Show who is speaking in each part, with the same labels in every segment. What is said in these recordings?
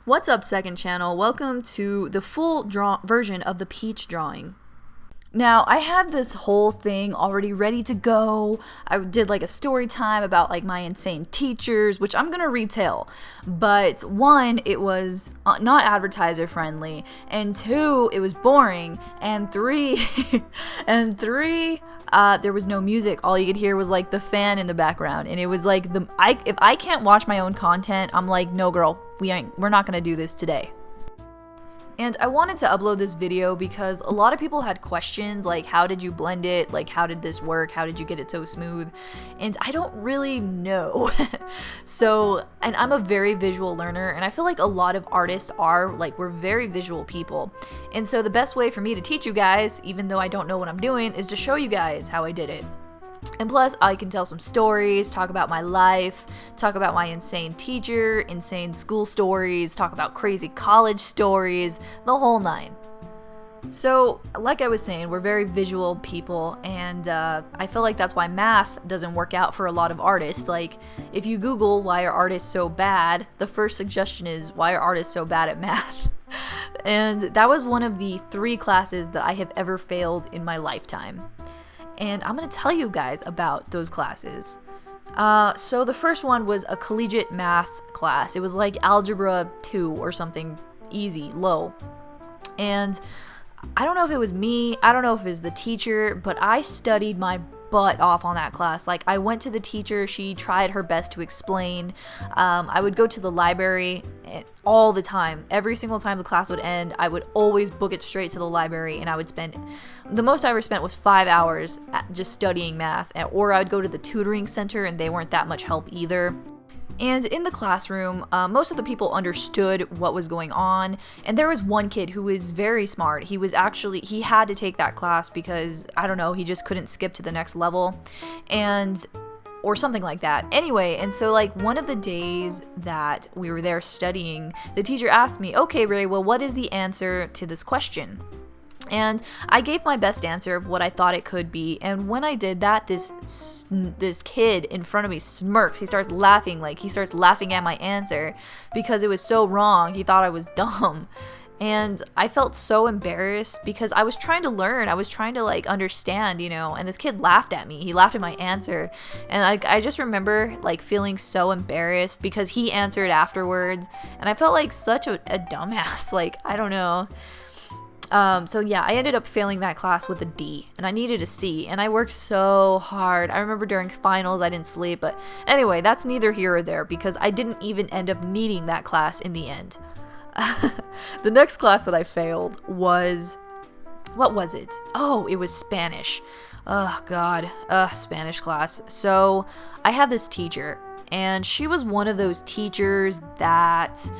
Speaker 1: What's up, second channel? Welcome to the full version of the peach drawing. Now, I had this whole thing already ready to go. I did like a story time about like my insane teachers, which I'm gonna retell. But one, it was not advertiser friendly, and two, it was boring, and three, there was no music. All you could hear was like the fan in the background, and it was like if I can't watch my own content, I'm like, no, girl, we're not gonna do this today. And I wanted to upload this video because a lot of people had questions like, how did you blend it? Like, how did this work? How did you get it so smooth? And I don't really know. And I'm a very visual learner, and I feel like a lot of artists we're very visual people. And so the best way for me to teach you guys, even though I don't know what I'm doing, is to show you guys how I did it. And plus, I can tell some stories, talk about my life, talk about my insane teacher, insane school stories, talk about crazy college stories, the whole nine. So, like I was saying, we're very visual people, and I feel like that's why math doesn't work out for a lot of artists. Like, if you Google why are artists so bad, the first suggestion is, why are artists so bad at math? And that was one of the 3 classes that I have ever failed in my lifetime. And I'm going to tell you guys about those classes. So the first one was a collegiate math class. It was like Algebra 2 or something easy, low. And I don't know if it was me, I don't know if it was the teacher, but I studied my butt off on that class. Like, I went to the teacher, she tried her best to explain. I would go to the library all the time. Every single time the class would end, I would always book it straight to the library, and I would spend, the most I ever spent was 5 hours just studying math, or I would go to the tutoring center, and they weren't that much help either. And in the classroom, most of the people understood what was going on, and there was one kid who was very smart. He had to take that class because, I don't know, he just couldn't skip to the next level, or something like that. Anyway, and so like one of the days that we were there studying, the teacher asked me, okay, Ray, well, what is the answer to this question? And I gave my best answer of what I thought it could be, and when I did that, this kid in front of me smirks. He starts laughing at my answer because it was so wrong. He thought I was dumb. And I felt so embarrassed because I was trying to learn. I was trying to like understand, and this kid laughed at me. He laughed at my answer. And I just remember like feeling so embarrassed because he answered afterwards. And I felt like such a dumbass. Like, I don't know. So yeah, I ended up failing that class with a D, and I needed a C, and I worked so hard. I remember during finals I didn't sleep, but anyway, that's neither here or there because I didn't even end up needing that class in the end. The next class that I failed was, what was it? Oh, it was Spanish. Oh God, Spanish class. So I had this teacher, and she was one of those teachers that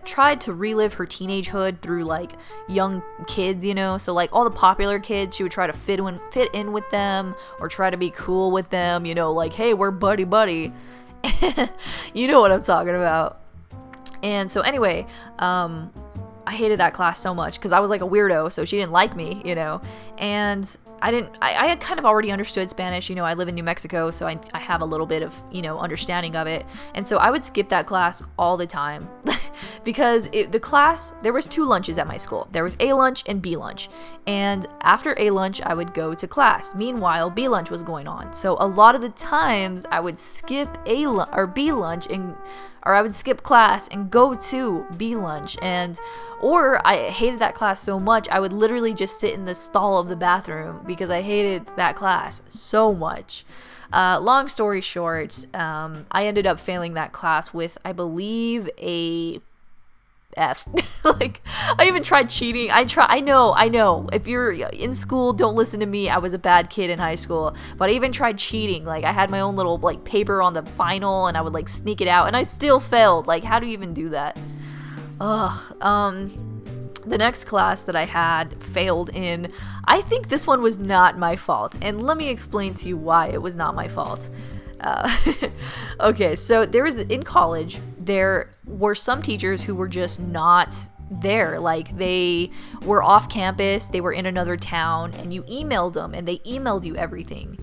Speaker 1: tried to relive her teenagehood through like young kids, so like all the popular kids, she would try to fit in with them or try to be cool with them, like, hey, we're buddy. You know what I'm talking about. And so anyway, I hated that class so much because I was like a weirdo, so she didn't like me, and I had kind of already understood Spanish. I live in New Mexico, so I have a little bit of, understanding of it. And so I would skip that class all the time because there was 2 lunches at my school. There was A lunch and B lunch. And after A lunch, I would go to class. Meanwhile, B lunch was going on. So a lot of the times I would skip B lunch or I would skip class and go to B lunch, or I hated that class so much I would literally just sit in the stall of the bathroom because I hated that class so much. Long story short, I ended up failing that class with, I believe, a F. Like, I even tried cheating. I know. If you're in school, don't listen to me. I was a bad kid in high school, but I even tried cheating. Like, I had my own little like paper on the final, and I would like sneak it out, and I still failed. Like, how do you even do that? The next class that I had failed in, I think this one was not my fault, and let me explain to you why it was not my fault. Okay, so in college, there were some teachers who were just not there. Like, they were off campus, they were in another town, and you emailed them, and they emailed you everything.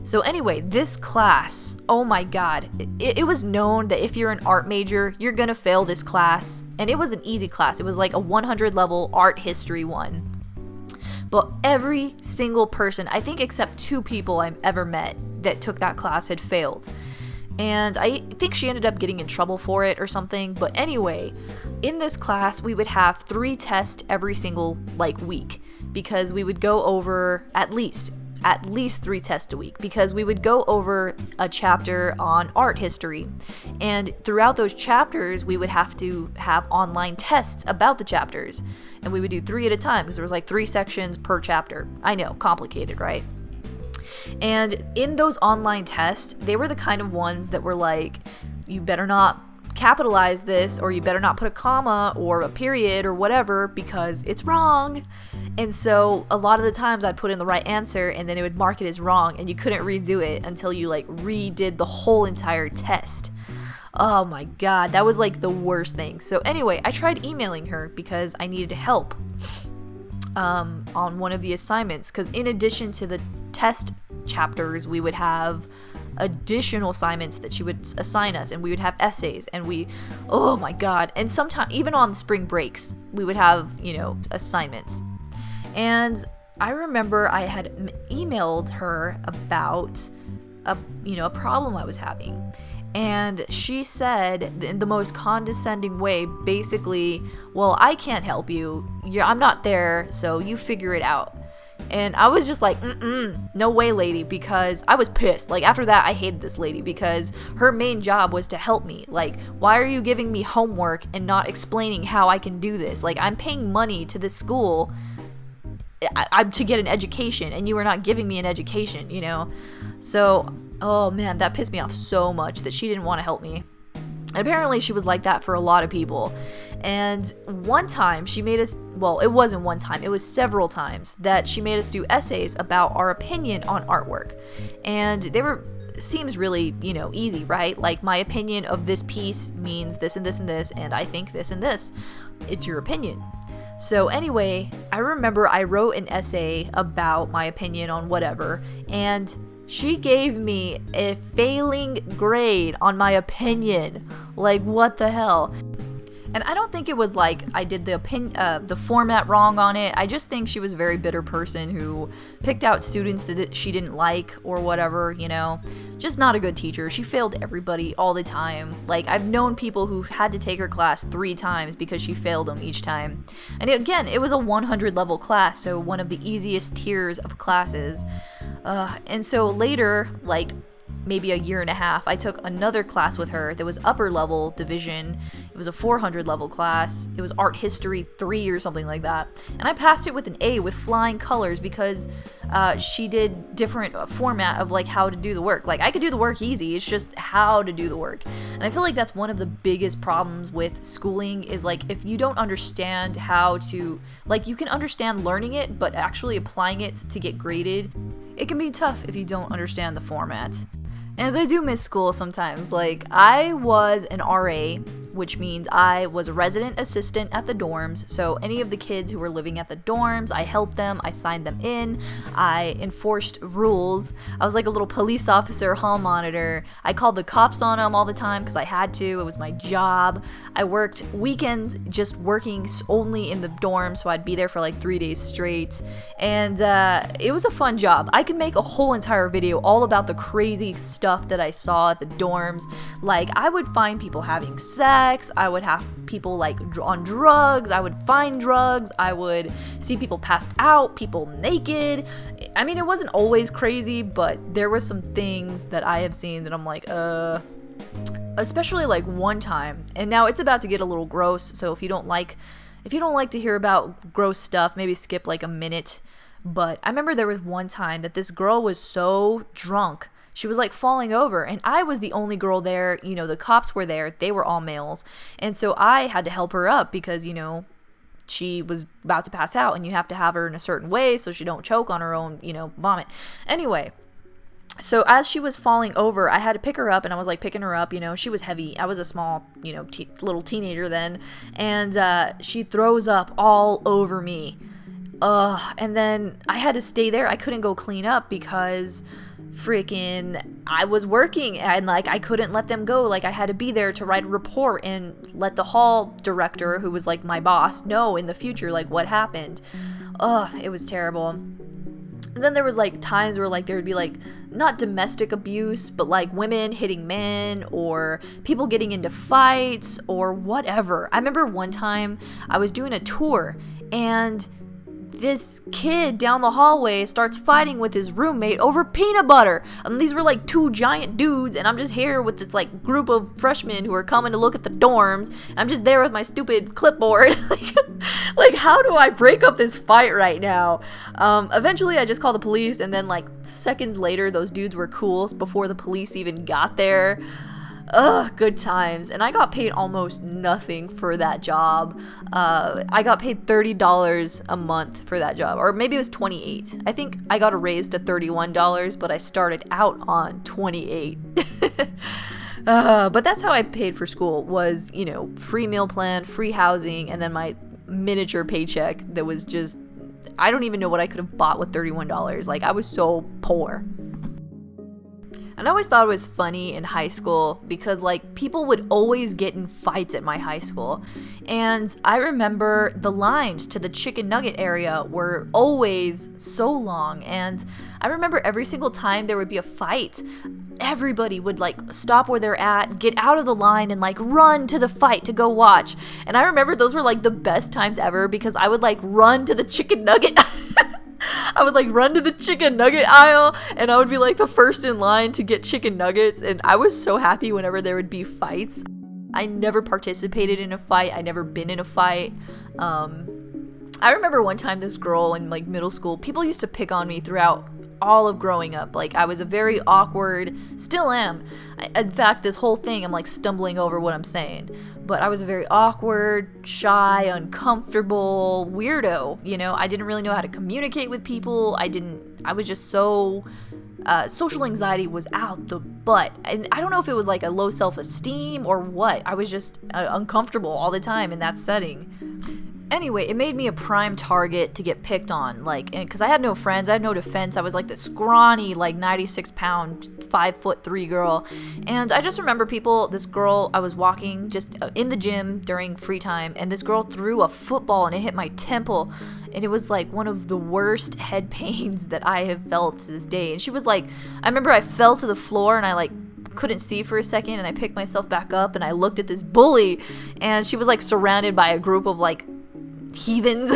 Speaker 1: So anyway, this class, oh my god, it was known that if you're an art major, you're gonna fail this class. And it was an easy class. It was like a 100 level art history one. But every single person, I think except 2 people I've ever met that took that class, had failed. And I think she ended up getting in trouble for it or something. But anyway, in this class, we would have 3 tests every single week, because we would go over at least 3 tests a week, because we would go over a chapter on art history, and throughout those chapters we would have to have online tests about the chapters, and we would do 3 at a time because there was like 3 sections per chapter. I know, complicated, right? And in those online tests, they were the kind of ones that were like, you better not capitalize this, or you better not put a comma or a period or whatever because it's wrong. And so a lot of the times I'd put in the right answer and then it would mark it as wrong, and you couldn't redo it until you redid the whole entire test. Oh my god, that was like the worst thing. So anyway, I tried emailing her because I needed help on one of the assignments, because in addition to the test chapters, we would have additional assignments that she would assign us, and we would have essays, and oh my god, and sometimes even on spring breaks we would have assignments. And I remember I had emailed her about a problem I was having, and she said in the most condescending way, basically, well, I can't help you, I'm not there, so you figure it out. And I was just like, no way, lady, because I was pissed. After that, I hated this lady because her main job was to help me. Why are you giving me homework and not explaining how I can do this? I'm paying money to this school to get an education, and you are not giving me an education, So, oh man, that pissed me off so much that she didn't want to help me. And apparently she was like that for a lot of people. And one time she made us, well, it wasn't one time, it was several times that she made us do essays about our opinion on artwork. And seems really, easy, right? My opinion of this piece means this and this and this, and I think this and this. It's your opinion. So anyway, I remember I wrote an essay about my opinion on whatever, and she gave me a failing grade on my opinion. What the hell? And I don't think it was I did the format wrong on it. I just think she was a very bitter person who picked out students that she didn't like or whatever, Just not a good teacher. She failed everybody all the time. I've known people who had to take her class 3 times because she failed them each time. And again, it was a 100 level class, so one of the easiest tiers of classes. And so later, maybe a year and a half, I took another class with her that was upper level division. It was a 400 level class. It was art history 3 or something like that. And I passed it with an A with flying colors because she did different format of how to do the work. I could do the work easy, it's just how to do the work. And I feel like that's one of the biggest problems with schooling is if you don't understand how to, you can understand learning it, but actually applying it to get graded, it can be tough if you don't understand the format. And I do miss school sometimes. I was an RA, which means I was a resident assistant at the dorms. So any of the kids who were living at the dorms, I helped them, I signed them in, I enforced rules. I was like a little police officer, hall monitor. I called the cops on them all the time because I had to. It was my job. I worked weekends just working only in the dorm, so I'd be there for 3 days straight. And it was a fun job. I could make a whole entire video all about the crazy stuff that I saw at the dorms. I would find people having sex, I would have people on drugs, I would find drugs, I would see people passed out, people naked. I mean, it wasn't always crazy, but there were some things that I have seen that I'm especially one time, and now it's about to get a little gross, so if you don't like to hear about gross stuff, maybe skip a minute. But I remember there was one time that this girl was so drunk, she was falling over, and I was the only girl there. The cops were there, they were all males, and so I had to help her up because she was about to pass out, and you have to have her in a certain way so she don't choke on her own vomit. Anyway, so as she was falling over, I had to pick her up, and I was picking her up, she was heavy. I was a small little teenager then, and she throws up all over me. And then I had to stay there. I couldn't go clean up because freaking I was working and like I couldn't let them go. Like I had to be there to write a report and let the hall director, who was like my boss, know in the future like what happened. Ugh, it was terrible. And then there was like times where like there would be like not domestic abuse, but like women hitting men or people getting into fights or whatever. I remember one time I was doing a tour and this kid down the hallway starts fighting with his roommate over peanut butter. And these were like two giant dudes, and I'm just here with this like group of freshmen who are coming to look at the dorms. And I'm just there with my stupid clipboard. Like, how do I break up this fight right now? Eventually, I just called the police, and then like seconds later, those dudes were cool before the police even got there. Ugh, good times. And I got paid almost nothing for that job. I got paid $30 a month for that job, or maybe it was $28. I think I got a raise to $31, but I started out on $28. But that's how I paid for school, was, you know, free meal plan, free housing, and then my miniature paycheck that was just, I don't even know what I could have bought with $31. Like, I was so poor. And I always thought it was funny in high school because like people would always get in fights at my high school. And I remember the lines to the chicken nugget area were always so long. And I remember every single time there would be a fight, everybody would like stop where they're at, get out of the line and like run to the fight to go watch. And I remember those were like the best times ever because I would like run to the chicken nugget I would like run to the chicken nugget aisle and I would be like the first in line to get chicken nuggets, and I was so happy whenever there would be fights. I never participated in a fight. I never been in a fight. I remember one time this girl in like middle school, people used to pick on me throughout all of growing up. Like I was a very awkward, still am. In fact, this whole thing I'm like stumbling over what I'm saying. But I was a very awkward, shy, uncomfortable weirdo, you know? I didn't really know how to communicate with people. I was just so, social anxiety was out the butt. And I don't know if it was like a low self-esteem or what. I was just uncomfortable all the time in that setting. Anyway, it made me a prime target to get picked on, like, because I had no friends, I had no defense. I was like this scrawny, like 96-pound, 5'3" girl, and I just remember this girl, I was walking just in the gym during free time, and this girl threw a football and it hit my temple, and it was like one of the worst head pains that I have felt to this day. And she was like, I remember I fell to the floor and I like couldn't see for a second, and I picked myself back up and I looked at this bully, and she was like surrounded by a group of like heathens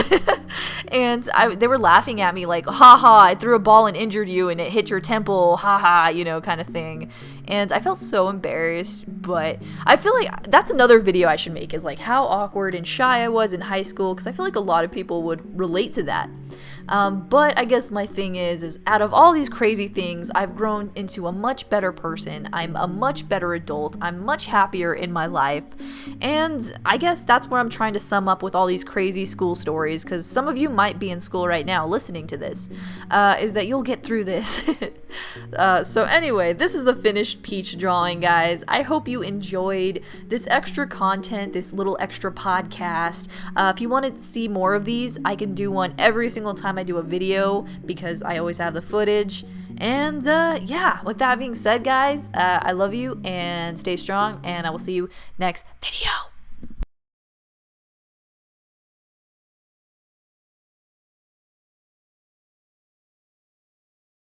Speaker 1: and they were laughing at me like, haha, I threw a ball and injured you and it hit your temple, haha, you know, kind of thing. And I felt so embarrassed. But I feel like that's another video I should make, is like how awkward and shy I was in high school, because I feel like a lot of people would relate to that. But I guess my thing is out of all these crazy things, I've grown into a much better person. I'm a much better adult. I'm much happier in my life. And I guess that's where I'm trying to sum up with all these crazy school stories, because some of you might be in school right now listening to this, is that you'll get through this. So anyway, this is the finished peach drawing, guys. I hope you enjoyed this extra content, this little extra podcast. If you want to see more of these, I can do one every single time I do a video because I always have the footage. And yeah, with that being said, guys, I love you and stay strong, and I will see you next video.